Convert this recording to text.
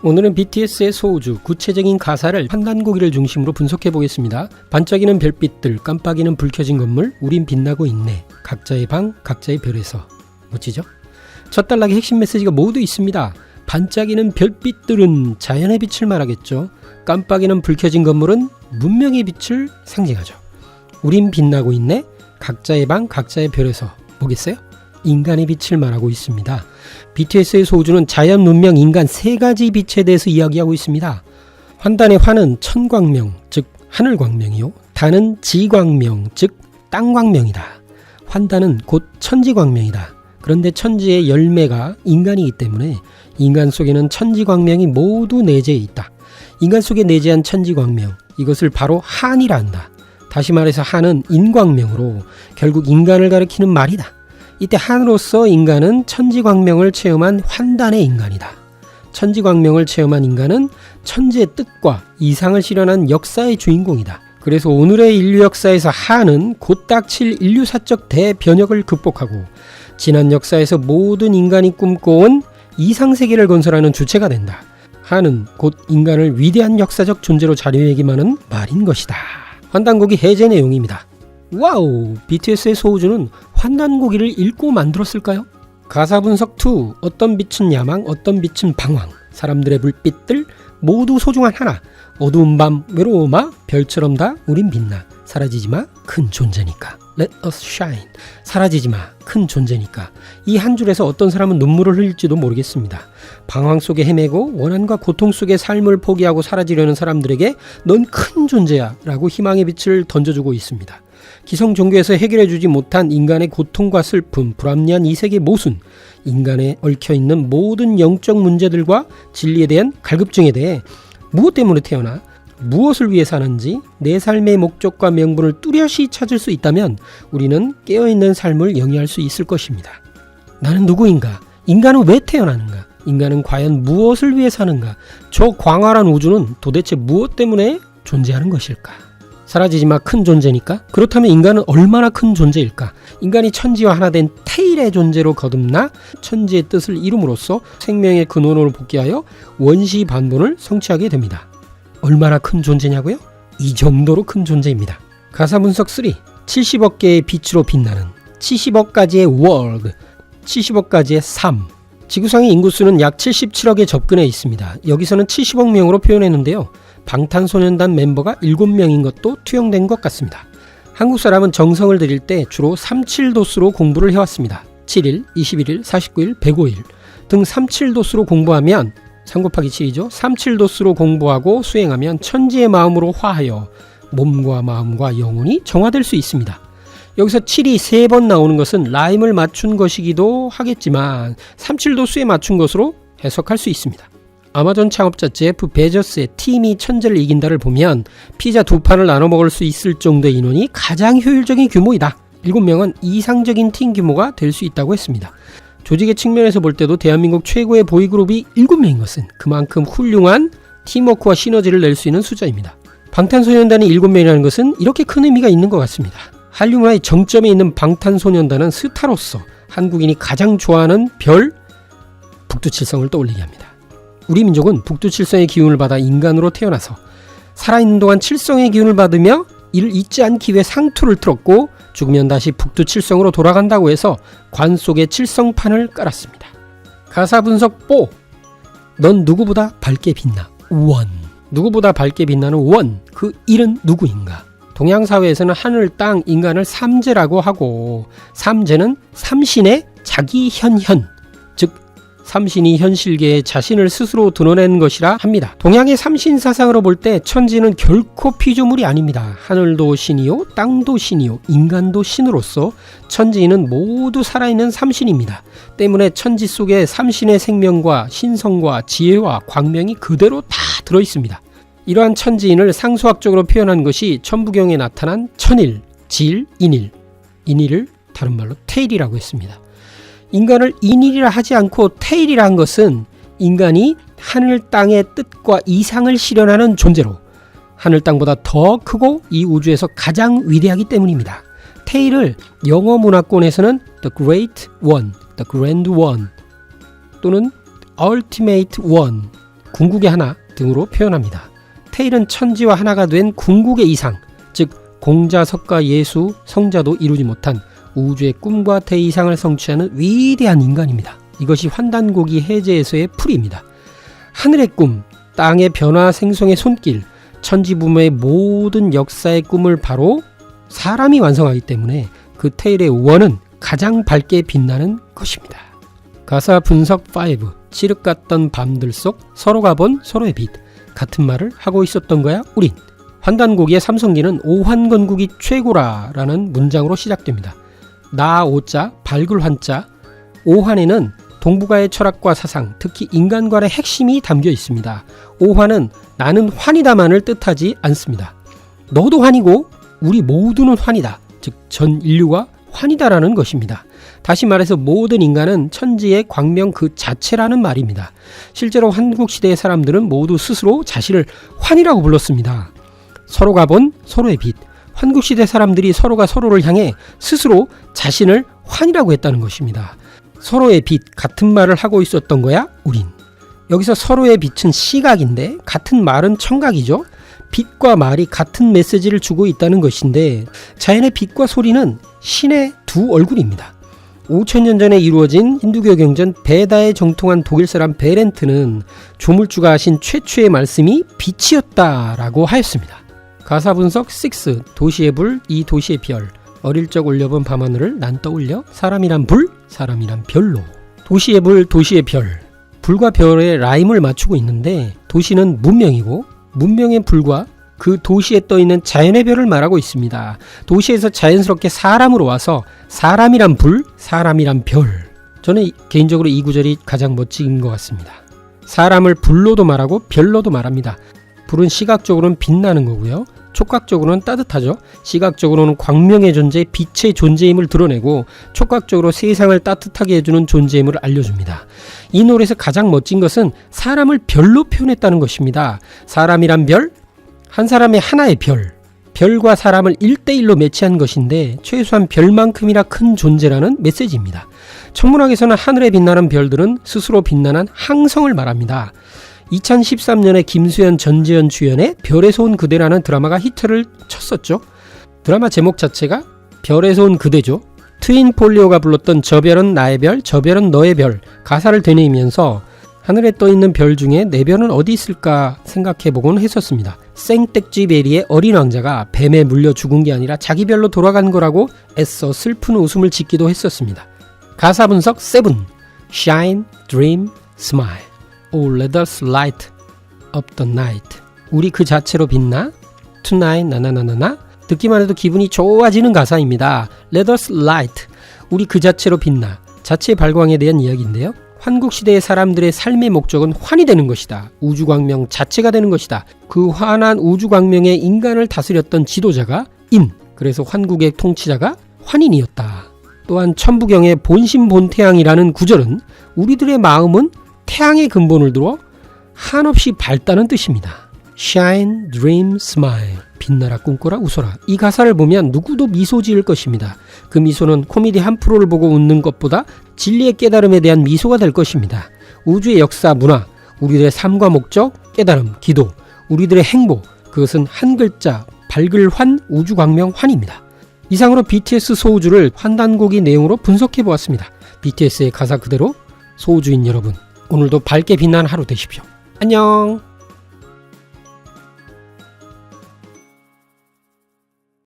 오늘은 BTS의 소우주, 구체적인 가사를 판단고기를 중심으로 분석해 보겠습니다. 반짝이는 별빛들, 깜빡이는 불 켜진 건물, 우린 빛나고 있네. 각자의 방, 각자의 별에서. 멋지죠? 첫 단락의 핵심 메시지가 모두 있습니다. 반짝이는 별빛들은 자연의 빛을 말하겠죠. 깜빡이는 불 켜진 건물은 문명의 빛을 상징하죠. 우린 빛나고 있네. 각자의 방, 각자의 별에서. 뭐겠어요? 인간의 빛을 말하고 있습니다. BTS의 소우주는 자연, 문명, 인간 세 가지 빛에 대해서 이야기하고 있습니다. 환단의 환은 천광명, 즉 하늘광명이요. 단은 지광명, 즉 땅광명이다. 환단은 곧 천지광명이다. 그런데 천지의 열매가 인간이기 때문에 인간 속에는 천지광명이 모두 내재해 있다. 인간 속에 내재한 천지광명, 이것을 바로 한이라 한다. 다시 말해서 한은 인광명으로 결국 인간을 가리키는 말이다. 이때 한으로서 인간은 천지광명을 체험한 환단의 인간이다. 천지광명을 체험한 인간은 천지의 뜻과 이상을 실현한 역사의 주인공이다. 그래서 오늘의 인류 역사에서 한은 곧 닥칠 인류사적 대변혁을 극복하고 지난 역사에서 모든 인간이 꿈꿔온 이상세계를 건설하는 주체가 된다. 한은 곧 인간을 위대한 역사적 존재로 자리매김하는 말인 것이다. 환단고기 해제 내용입니다. 와우! BTS의 소우주는 환단고기를 읽고 만들었을까요? 가사 분석 2. 어떤 빛은 야망, 어떤 빛은 방황. 사람들의 불빛들 모두 소중한 하나. 어두운 밤 외로움아 별처럼 다 우린 빛나. 사라지지마 큰 존재니까. Let us shine. 사라지지마 큰 존재니까. 이 한 줄에서 어떤 사람은 눈물을 흘릴지도 모르겠습니다. 방황 속에 헤매고 원한과 고통 속에 삶을 포기하고 사라지려는 사람들에게 넌 큰 존재야 라고 희망의 빛을 던져주고 있습니다. 기성 종교에서 해결해주지 못한 인간의 고통과 슬픔, 불합리한 이 세계 모순, 인간에 얽혀있는 모든 영적 문제들과 진리에 대한 갈급증에 대해 무엇 때문에 태어나 무엇을 위해 사는지 내 삶의 목적과 명분을 뚜렷이 찾을 수 있다면 우리는 깨어있는 삶을 영위할 수 있을 것입니다. 나는 누구인가? 인간은 왜 태어나는가? 인간은 과연 무엇을 위해 사는가? 저 광활한 우주는 도대체 무엇 때문에 존재하는 것일까? 사라지지마 큰 존재니까? 그렇다면 인간은 얼마나 큰 존재일까? 인간이 천지와 하나 된 태일의 존재로 거듭나 천지의 뜻을 이룸으로써 생명의 근원으로 복귀하여 원시 반본을 성취하게 됩니다. 얼마나 큰 존재냐고요? 이 정도로 큰 존재입니다. 가사 분석 3. 70억 개의 빛으로 빛나는 70억 가지의 월드, 70억 가지의 삶. 지구상의 인구수는 약 77억에 접근해 있습니다. 여기서는 70억 명으로 표현했는데요. 방탄소년단 멤버가 7명인 것도 투영된 것 같습니다. 한국 사람은 정성을 들일 때 주로 37도수로 공부를 해왔습니다. 7일, 21일, 49일, 105일 등 37도수로 공부하면 3 곱하기 7이죠. 37도수로 공부하고 수행하면 천지의 마음으로 화하여 몸과 마음과 영혼이 정화될 수 있습니다. 여기서 7이 3번 나오는 것은 라임을 맞춘 것이기도 하겠지만 37도수에 맞춘 것으로 해석할 수 있습니다. 아마존 창업자 제프 베조스의 팀이 천재를 이긴다를 보면 피자 2판을 나눠 먹을 수 있을 정도의 인원이 가장 효율적인 규모이다. 7명은 이상적인 팀 규모가 될 수 있다고 했습니다. 조직의 측면에서 볼 때도 대한민국 최고의 보이그룹이 7명인 것은 그만큼 훌륭한 팀워크와 시너지를 낼 수 있는 숫자입니다. 방탄소년단이 7명이라는 것은 이렇게 큰 의미가 있는 것 같습니다. 한류 문화의 정점에 있는 방탄소년단은 스타로서 한국인이 가장 좋아하는 별 북두칠성을 떠올리게 합니다. 우리 민족은 북두칠성의 기운을 받아 인간으로 태어나서 살아있는 동안 칠성의 기운을 받으며 이를 잊지 않기 위해 상투를 틀었고 죽으면 다시 북두칠성으로 돌아간다고 해서 관 속에 칠성판을 깔았습니다. 가사 분석 4. 넌 누구보다 밝게 빛나. 원. 누구보다 밝게 빛나는 원. 그 일은 누구인가? 동양사회에서는 하늘, 땅, 인간을 삼재라고 하고 삼재는 삼신의 자기현현, 즉 삼신이 현실계에 자신을 스스로 드러내는 것이라 합니다. 동양의 삼신 사상으로 볼 때 천지는 결코 피조물이 아닙니다. 하늘도 신이요, 땅도 신이요, 인간도 신으로서 천지는 모두 살아있는 삼신입니다. 때문에 천지 속에 삼신의 생명과 신성과 지혜와 광명이 그대로 다 들어있습니다. 이러한 천지인을 상수학적으로 표현한 것이 천부경에 나타난 천일, 질, 인일, 인일을 다른 말로 태일이라고 했습니다. 인간을 인일이라 하지 않고 태일이라 한 것은 인간이 하늘 땅의 뜻과 이상을 실현하는 존재로 하늘 땅보다 더 크고 이 우주에서 가장 위대하기 때문입니다. 테일을 영어 문화권에서는 The Great One, The Grand One 또는 Ultimate One, 궁극의 하나 등으로 표현합니다. 테일은 천지와 하나가 된 궁극의 이상, 즉 공자, 석가, 예수, 성자도 이루지 못한 우주의 꿈과 대이상을 성취하는 위대한 인간입니다. 이것이 환단고기 해제에서의 풀이입니다. 하늘의 꿈, 땅의 변화 생성의 손길, 천지부모의 모든 역사의 꿈을 바로 사람이 완성하기 때문에 그 테일의 원은 가장 밝게 빛나는 것입니다. 가사 분석 5. 칠흑 같던 밤들 속 서로가 본 서로의 빛. 같은 말을 하고 있었던 거야 우린. 환단고기의 삼성기는 오환건국이 최고라 라는 문장으로 시작됩니다. 나 오자 밝을 환자. 오환에는 동북아의 철학과 사상, 특히 인간관의 핵심이 담겨 있습니다. 오환은 나는 환이다만을 뜻하지 않습니다. 너도 환이고 우리 모두는 환이다. 즉 전 인류가 환이다라는 것입니다. 다시 말해서 모든 인간은 천지의 광명 그 자체라는 말입니다. 실제로 한국시대의 사람들은 모두 스스로 자신을 환이라고 불렀습니다. 서로가 본 서로의 빛. 한국시대 사람들이 서로가 서로를 향해 스스로 자신을 환이라고 했다는 것입니다. 서로의 빛, 같은 말을 하고 있었던 거야 우린. 여기서 서로의 빛은 시각인데 같은 말은 청각이죠. 빛과 말이 같은 메시지를 주고 있다는 것인데 자연의 빛과 소리는 신의 두 얼굴입니다. 5000년 전에 이루어진 힌두교 경전 베다에 정통한 독일 사람 베렌트는 조물주가 하신 최초의 말씀이 빛이었다라고 하였습니다. 가사 분석 6. 도시의 불, 이 도시의 별. 어릴 적 올려본 밤하늘을 난 떠올려 사람이란 불, 사람이란 별로. 도시의 불, 도시의 별. 불과 별의 라임을 맞추고 있는데 도시는 문명이고 문명의 불과 그 도시에 떠있는 자연의 별을 말하고 있습니다. 도시에서 자연스럽게 사람으로 와서 사람이란 불, 사람이란 별. 저는 개인적으로 이 구절이 가장 멋진 것 같습니다. 사람을 불로도 말하고 별로도 말합니다. 불은 시각적으로는 빛나는 거고요. 촉각적으로는 따뜻하죠. 시각적으로는 광명의 존재, 빛의 존재임을 드러내고 촉각적으로 세상을 따뜻하게 해주는 존재임을 알려줍니다. 이 노래에서 가장 멋진 것은 사람을 별로 표현했다는 것입니다. 사람이란 별, 한 사람의 하나의 별, 별과 사람을 1대1로 매치한 것인데 최소한 별만큼이나 큰 존재라는 메시지입니다. 천문학에서는 하늘에 빛나는 별들은 스스로 빛나는 항성을 말합니다. 2013년에 김수현, 전지현 주연의 별에서 온 그대라는 드라마가 히트를 쳤었죠. 드라마 제목 자체가 별에서 온 그대죠. 트윈 폴리오가 불렀던 저 별은 나의 별, 저 별은 너의 별 가사를 되뇌이면서 하늘에 떠있는 별 중에 내 별은 어디 있을까 생각해보곤 했었습니다. 생떼쥐 베리의 어린 왕자가 뱀에 물려 죽은 게 아니라 자기 별로 돌아간 거라고 애써 슬픈 웃음을 짓기도 했었습니다. 가사 분석 7. Shine, dream, smile. Oh, let us light up the night. 우리 그 자체로 빛나? Tonight, 나나나나나. 듣기만 해도 기분이 좋아지는 가사입니다. Let us light. 우리 그 자체로 빛나. 자체의 발광에 대한 이야기인데요. 환국시대의 사람들의 삶의 목적은 환이 되는 것이다. 우주광명 자체가 되는 것이다. 그 환한 우주광명에 인간을 다스렸던 지도자가 인. 그래서 환국의 통치자가 환인이었다. 또한 천부경의 본심본태양이라는 구절은 우리들의 마음은 태양의 근본을 들어 한없이 밝다는 뜻입니다. Shine, dream, smile. 빛나라, 꿈꿔라, 웃어라. 이 가사를 보면 누구도 미소 지을 것입니다. 그 미소는 코미디 한 프로를 보고 웃는 것보다 진리의 깨달음에 대한 미소가 될 것입니다. 우주의 역사, 문화, 우리들의 삶과 목적, 깨달음, 기도, 우리들의 행복, 그것은 한 글자, 밝을 환, 우주광명 환입니다. 이상으로 BTS 소우주를 환단고기 내용으로 분석해 보았습니다. BTS의 가사 그대로 소우주인 여러분, 오늘도 밝게 빛나는 하루 되십시오. 안녕.